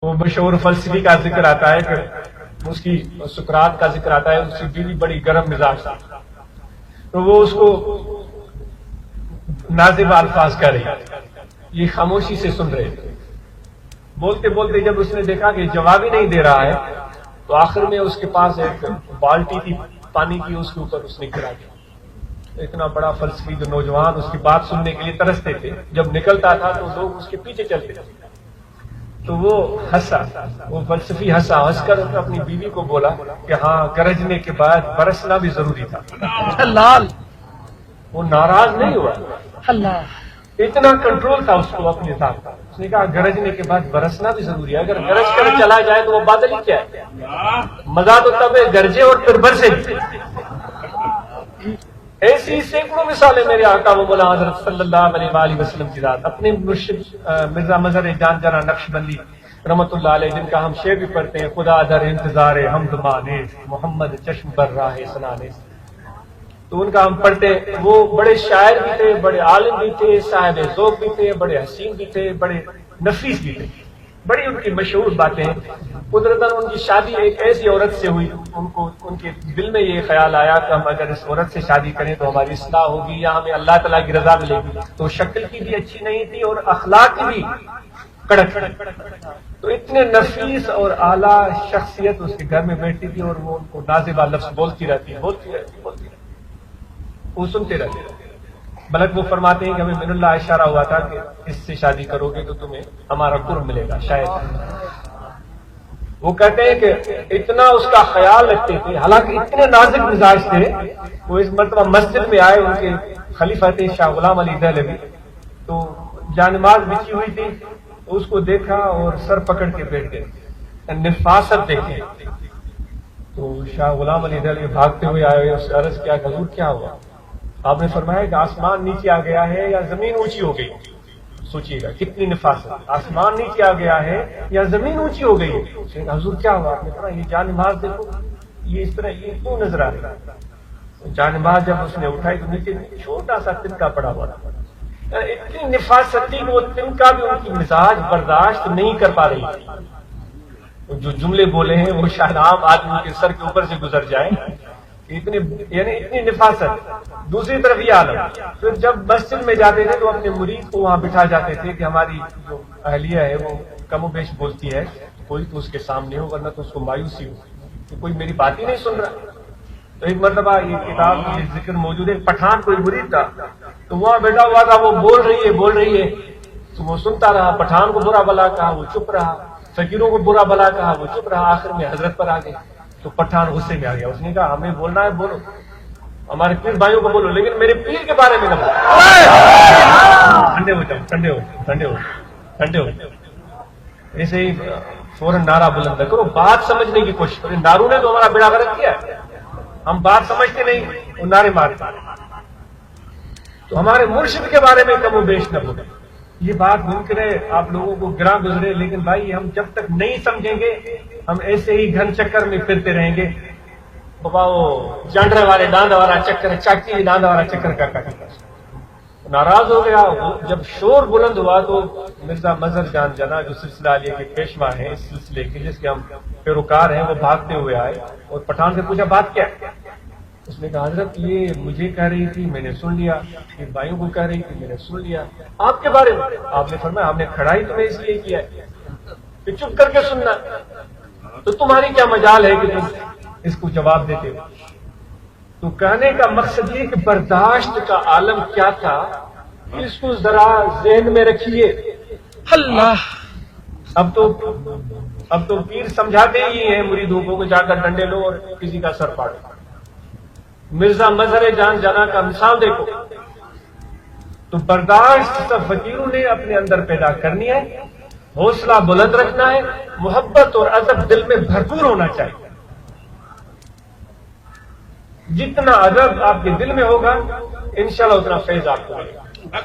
وہ مشہور فلسفی کا ذکر آتا ہے کہ اس کی سقراط کا ذکر آتا ہے، اس کی بیوی بڑی گرم مزاج تھی، تو وہ اس کو نازیبا الفاظ کہہ رہی، یہ خاموشی سے سن رہے تھے۔ بولتے بولتے جب اس نے دیکھا کہ جواب ہی نہیں دے رہا ہے تو آخر میں اس کے پاس ایک بالٹی تھی پانی کی، اس کے اوپر اس نے گرا دیا۔ اتنا بڑا فلسفی، جو نوجوان اس کی بات سننے کے لیے ترستے تھے، جب نکلتا تھا تو لوگ اس کے پیچھے چلتے تھے، تو وہ ہنسا، وہ فلسفی ہنسا، ہنس کر اپنی بیوی کو بولا کہ ہاں، گرجنے کے بعد برسنا بھی ضروری تھا۔ اللہ وہ ناراض نہیں ہوا، اللہ اتنا کنٹرول تھا اس کو اپنے ساتھ۔ اس نے کہا گرجنے کے بعد برسنا بھی ضروری ہے، اگر گرج کر چلا جائے تو وہ بادل ہی کیا ہے، مزہ تو تب ہے گرجے اور پھر برسے۔ ایسی سینکڑوں مثالیں میرے آقا و مولا حضرت صلی اللہ علیہ وآلہ وسلم کی ذات، اپنے مرشد مرزا مظہر جان جرا نقشبندی رحمۃ اللہ علیہ، جن کا ہم شعر بھی پڑھتے ہیں، خدا در انتظار حمد مانیز محمد چشم بر راہ سنانیز، تو ان کا ہم پڑھتے ہیں۔ وہ بڑے شاعر بھی تھے، بڑے عالم بھی تھے، صاحب ذوق بھی تھے، بڑے حسین بھی تھے، بڑے نفیس بھی تھے، بڑی ان کی مشہور باتیں ہیں۔ قدرتاً ان کی شادی ایک ایسی عورت سے ہوئی، ان کے دل میں یہ خیال آیا کہ ہم اگر اس عورت سے شادی کریں تو ہماری اصلاح ہوگی یا ہمیں اللہ تعالیٰ کی رضا ملے گی۔ تو شکل کی بھی اچھی نہیں تھی اور اخلاق کی بھی کڑک، تو اتنے نفیس اور اعلیٰ شخصیت اس کے گھر میں بیٹھتی تھی اور وہ ان کو نازیبا لفظ بولتی رہتی۔ وہ سنتے رہتے، بلکہ وہ فرماتے ہیں کہ ہمیں من اللہ اشارہ ہوا تھا کہ اس سے شادی کرو گے تو تمہیں ہمارا قرب ملے گا شاید۔ وہ کہتے ہیں کہ اتنا اس کا خیال رکھتے تھے، حالانکہ اتنے نازک مزاج تھے۔ وہ اس مرتبہ مسجد میں آئے، ان کے خلیفہ تھے شاہ غلام علی دہلوی، تو جانماز بچھی ہوئی تھی، اس کو دیکھا اور سر پکڑ کے بیٹھ گئے، نفاست دیکھے۔ تو شاہ غلام علی دہلوی بھاگتے ہوئے آئے، اس سے عرض کیا کہ حضور کیا ہوا؟ آپ نے فرمایا کہ آسمان نیچے آ گیا ہے یا زمین اونچی ہو گئی۔ سوچئے گا کتنی نفاست، آسمان نیچے آ گیا ہے یا زمین اونچی ہو گئی ہے۔ حضور کیا ہوا؟ آپ نے کہا یہ جان نماز دیکھو، یہ اس طرح یہ کیوں نظر آ رہا ہے؟ جان نماز جب اس نے اٹھائی تو نیچے چھوٹا سا تنکا پڑا ہوا تھا۔ اتنی نفاست تھی کہ وہ تنکا بھی ان کی مزاج برداشت نہیں کر پا رہی تھی۔ جو جملے بولے ہیں وہ شاید عام آدمی کے سر کے اوپر سے گزر جائے، اتنی نفاست۔ دوسری طرف یہ عالم، پھر جب مسجد میں جاتے تھے تو اپنے مرید کو وہاں بٹھا جاتے تھے کہ ہماری جو اہلیہ ہے وہ کم و بیش بولتی ہے، کوئی تو اس کے سامنے ہو ورنہ تو اس کو مایوسی ہو کہ کوئی میری بات ہی نہیں سن رہا۔ تو ایک مرتبہ یہ کتاب یہ ذکر موجود ہے، پٹھان کوئی مرید تھا تو وہاں بیٹھا ہوا تھا، وہ بول رہی ہے تو وہ سنتا رہا، پٹھان کو برا بلا کہا وہ چپ رہا، فقیروں کو برا بلا کہا وہ چپ رہا، آخر میں حضرت پر آ گئے تو پٹھان غصے میں آ گیا۔ اس نے کہا ہمیں بولنا ہے بولو، ہمارے پیر بھائیوں کو بولو، لیکن میرے پیر کے بارے میں نہ بولو۔ ٹھنڈے ہو جاؤ، ٹھنڈے ہو ایسے ہی فوراً نعرہ بلند نہ کرو، بات سمجھنے کی کوشش کرو۔ نارو نے تو ہمارا بیڑا غرق کیا ہے، ہم بات سمجھتے نہیں، وہ نعرے مارتے۔ تو ہمارے مرشد کے بارے میں کم و بیش نہ بولو۔ یہ بات ممکن ہے آپ لوگوں کو گراں گزرے، لیکن بھائی ہم جب تک نہیں سمجھیں گے ہم ایسے ہی گھن چکر میں پھرتے رہیں گے۔ بابا وہ جانڈرے والے ڈانڈا والا چکر، چاکی ڈانڈا والا چکر کا ناراض ہو گیا۔ جب شور بلند ہوا تو مرزا مظہر جان جنا، جو سلسلہ علیہ کے پیشوا ہیں اس سلسلے کے، جس کے ہم پیروکار ہیں، وہ بھاگتے ہوئے آئے اور پٹھان سے پوچھا بات کیا؟ اس نے کہا حضرت یہ مجھے کہہ رہی تھی میں نے سن لیا، پھر بھائیوں کو کہہ رہی تھی میں نے سن لیا، آپ کے بارے میں؟ آپ نے فرمایا ہم نے کھڑائی تمہیں اس لیے کیا ہے کہ چپ کر کے سننا، تو تمہاری کیا مجال ہے کہ تم اس کو جواب دیتے ہو؟ تو کہنے کا مقصد یہ کہ برداشت کا عالم کیا تھا، اس کو ذرا ذہن میں رکھیے۔ اللہ اب تو پیر سمجھاتے ہی ہیں مریدوں کو کہ جا کر ڈنڈے لو اور کسی کا سر پاڑو۔ مرزا مظہر جان جنا کا مثال دیکھو۔ تو برداشت سب فقیروں نے اپنے اندر پیدا کرنی ہے، حوصلہ بلند رکھنا ہے، محبت اور ادب دل میں بھرپور ہونا چاہیے۔ جتنا ادب آپ کے دل میں ہوگا انشاءاللہ اتنا فیض آپ کو ملے گا۔